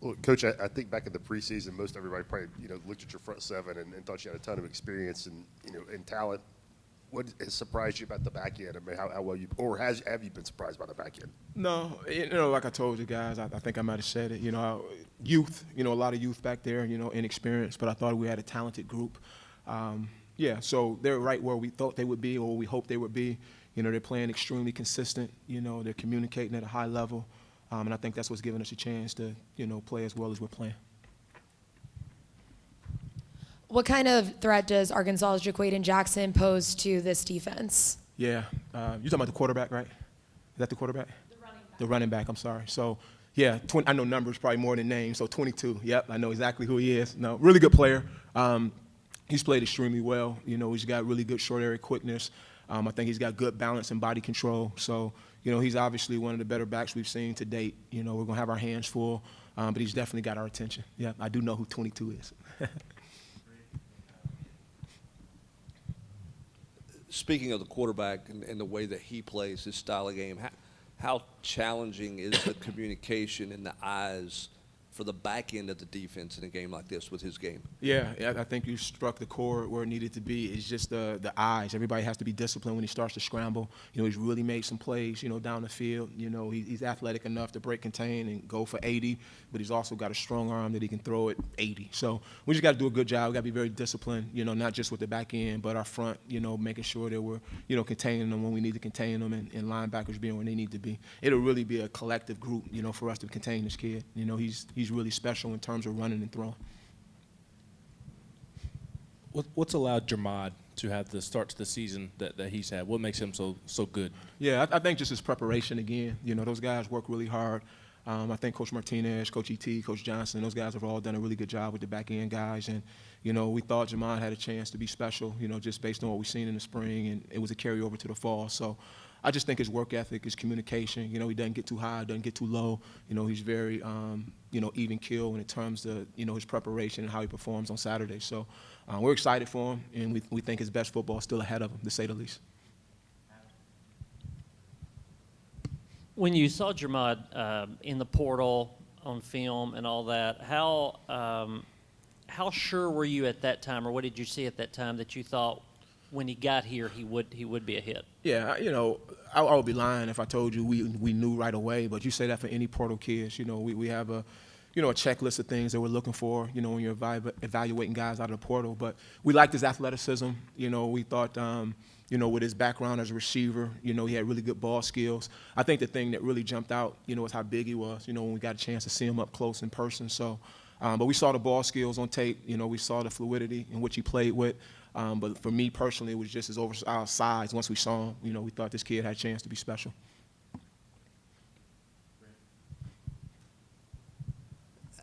Well, Coach, I think back in the preseason, most everybody probably looked at your front seven and thought you had a ton of experience and and talent. What has surprised you about the back end? I mean, how well have you been surprised by the back end? No, like I told you guys, I think I might have said it. Youth, a lot of youth back there, inexperienced, but I thought we had a talented group. Yeah, so they're right where we thought they would be or we hoped they would be. They're playing extremely consistent. They're communicating at a high level. And I think that's what's given us a chance to, play as well as we're playing. What kind of threat does Arkansas's Jaquaden Jackson pose to this defense? Yeah, you're talking about the quarterback, right? Is that the quarterback? The running back. The running back, I'm sorry. So, yeah, I know numbers probably more than names. So 22, yep, I know exactly who he is. No, really good player. He's played extremely well. He's got really good short area quickness. I think he's got good balance and body control. So, he's obviously one of the better backs we've seen to date. We're going to have our hands full, but he's definitely got our attention. Yeah, I do know who 22 is. Speaking of the quarterback and the way that he plays, his style of game, how challenging is the communication and the eyes for the back end of the defense in a game like this with his game? Yeah, I think you struck the chord where it needed to be. It's just the eyes. Everybody has to be disciplined when he starts to scramble. He's really made some plays, down the field. He's athletic enough to break contain and go for 80, but he's also got a strong arm that he can throw at 80. So we just got to do a good job. We got to be very disciplined, not just with the back end, but our front, making sure that we're, containing them when we need to contain them and linebackers being where they need to be. It'll really be a collective group, for us to contain this kid. He's really special in terms of running and throwing. What's allowed Gerod to have the start to the season that he's had? What makes him so good? Yeah, I think just his preparation again. Those guys work really hard. I think Coach Martinez, Coach E.T., Coach Johnson, those guys have all done a really good job with the back end guys. And, we thought Gerod had a chance to be special, just based on what we've seen in the spring, and it was a carryover to the fall. So I just think his work ethic, his communication, he doesn't get too high, doesn't get too low. He's very, even keel when it comes to, his preparation and how he performs on Saturday. So we're excited for him, and we think his best football is still ahead of him, to say the least. When you saw Gerod in the portal on film and all that, how sure were you at that time, or what did you see at that time that you thought when he got here he would be a hit? Yeah, I would be lying if I told you we knew right away. But you say that for any portal kids. We have a checklist of things that we're looking for. When you're evaluating guys out of the portal. But we liked his athleticism. We thought. With his background as a receiver, he had really good ball skills. I think the thing that really jumped out, was how big he was, when we got a chance to see him up close in person. So, but we saw the ball skills on tape. We saw the fluidity in which he played with. But for me personally, it was just his overall size. Once we saw him, we thought this kid had a chance to be special.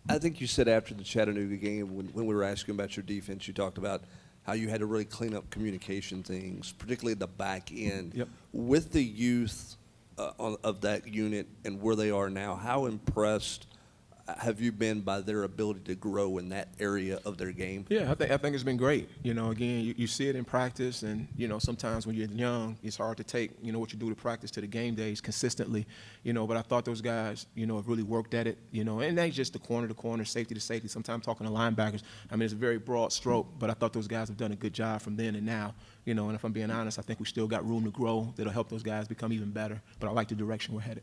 I think you said after the Chattanooga game, when we were asking about your defense, you talked about how you had to really clean up communication things, particularly at the back end. Yep. With the youth of that unit and where they are now, how impressed have you been by their ability to grow in that area of their game? Yeah, I think it's been great. Again, you see it in practice, and sometimes when you're young, it's hard to take what you do to practice to the game days consistently. But I thought those guys have really worked at it. And they just the corner to corner, safety to safety. Sometimes talking to linebackers. I mean, it's a very broad stroke, but I thought those guys have done a good job from then and now. And if I'm being honest, I think we still got room to grow that'll help those guys become even better. But I like the direction we're headed.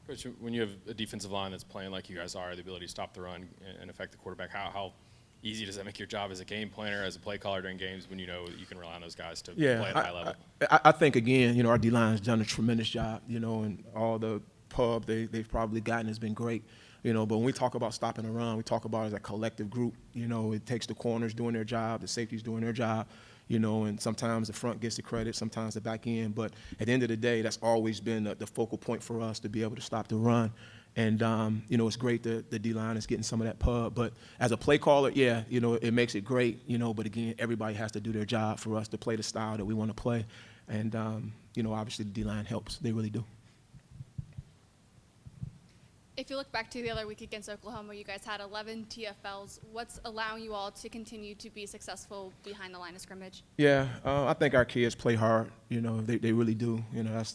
Coach, when you have a defensive line that's playing like you guys are, the ability to stop the run and affect the quarterback, how easy does that make your job as a game planner, as a play caller during games when you can rely on those guys to play at a high level? I think, again, our D-line has done a tremendous job, and all the pub they've probably gotten has been great. But when we talk about stopping the run, we talk about it as a collective group. It takes the corners doing their job, the safeties doing their job. And sometimes the front gets the credit, sometimes the back end. But at the end of the day, that's always been the focal point for us to be able to stop the run. And, it's great that the D-line is getting some of that pub. But as a play caller, yeah, it makes it great, but again, everybody has to do their job for us to play the style that we want to play. And, obviously the D-line helps. They really do. If you look back to the other week against Oklahoma, you guys had 11 TFLs. What's allowing you all to continue to be successful behind the line of scrimmage? Yeah, I think our kids play hard. They really do.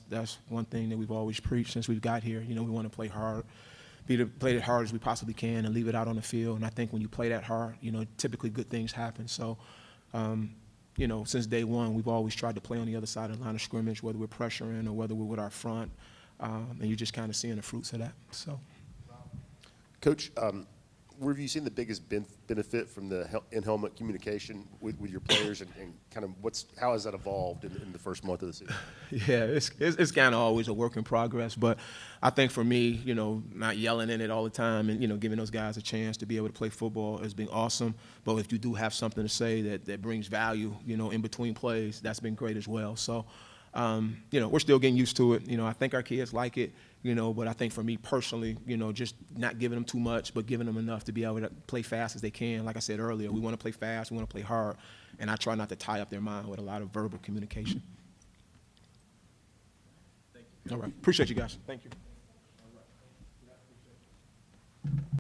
That's one thing that we've always preached since we've got here. We want to play hard. play it hard as we possibly can and leave it out on the field. And I think when you play that hard, you know, typically good things happen. So, you know, since day one, we've always tried to play on the other side of the line of scrimmage, whether we're pressuring or whether we're with our front. And you're just kind of seeing the fruits of that. So, Coach, where have you seen the biggest benefit from the in-helmet communication with your players, and kind of how has that evolved in the first month of the season? yeah, it's kind of always a work in progress. But I think for me, you know, not yelling in it all the time and, you know, giving those guys a chance to be able to play football has been awesome. But if you do have something to say that brings value, you know, in between plays, that's been great as well. So, you know, we're still getting used to it. You know, I think our kids like it, you know, but I think for me personally, you know, just not giving them too much, but giving them enough to be able to play fast as they can. Like I said earlier, we want to play fast, we want to play hard, and I try not to tie up their mind with a lot of verbal communication. Thank you. All right. Appreciate you guys. Thank you.